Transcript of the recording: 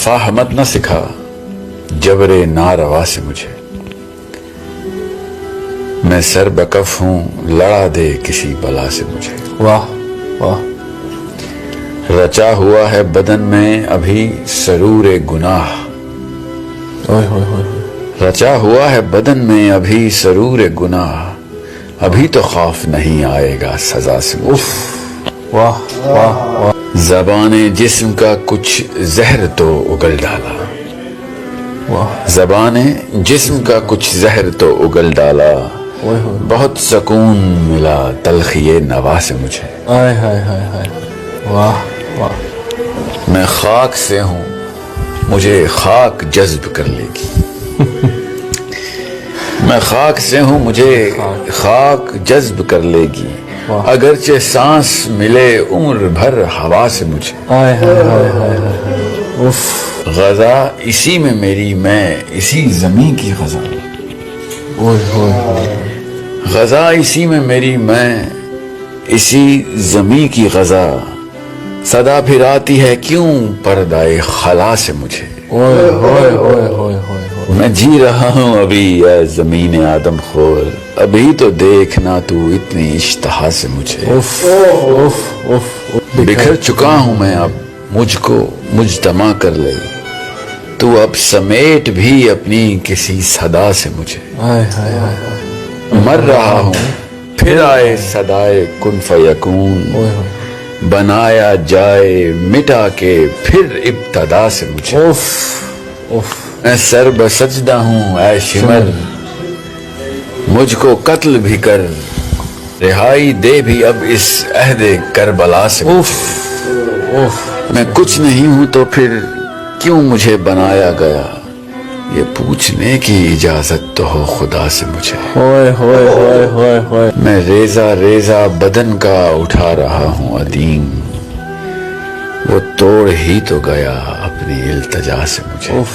مفاہمت نہ سکھا جبرے ناروا سے مجھے، میں سر بکف ہوں لڑا دے کسی بلا سے مجھے۔ واہ واہ، رچا ہوا ہے بدن میں ابھی سرور گناہ، اوئے ہوئے ہوئے، رچا ہوا ہے بدن میں ابھی سرور گناہ، ابھی تو خوف نہیں آئے گا سزا سے مجھے۔ واہ واہ واہ، زبان جسم کا کچھ زہر تو اگل ڈالا، واہ، زبان جسم کا کچھ زہر تو اگل ڈالا، اوئے ہوئے، بہت سکون ملا تلخی نوا سے مجھے۔ آئے ہائے ہائے ہائے، واہ واہ، میں خاک سے ہوں مجھے خاک جذب کر لے گی، میں خاک سے ہوں مجھے خاک جذب کر لے گی، اگرچہ سانس ملے عمر بھر ہوا سے مجھے۔ آئے ہائے ہائے ہائے ہائے، اف، غذا اسی میں میری، میں اسی زمین کی غذا، اوئے ہوئے ہوئے، غذا اسی میں میری، میں اسی زمین کی غذا، صدا پھر آتی ہے کیوں پردائے خلا سے مجھے۔ اوئے ہوئے ہوئے ہوئے ہوئے، میں جی رہا ہوں ابھی اے زمین آدم خور، ابھی تو دیکھنا تو اتنی اشتہا سے مجھے۔ اف اف اف، بکھر چکا ہوں میں اب، مجھ کو مجتمع کر لے تو اب سمیٹ بھی اپنی کسی صدا سے مجھے۔ آئے ہائے ہائے ہائے، مر رہا ہوں پھر آئے صدائے کن فیکون، اوئے ہوئے، بنایا جائے مٹا کے پھر ابتدا سے مجھے۔ اف اف، میں سر بسجدہ ہوں اے شمر، مجھ کو قتل بھی کر رہائی دے بھی اب اس عہد کربلا سے مجھے۔ اف اف، میں کچھ نہیں ہوں تو پھر کیوں مجھے بنایا گیا، یہ پوچھنے کی اجازت تو ہو خدا سے مجھے۔ ہوئے ہوئے ہوئے ہوئے ہوئے، میں ریزہ ریزہ بدن کا اٹھا رہا ہوں ادیم، وہ توڑ ہی تو گیا اپنی التجا سے مجھے۔ اف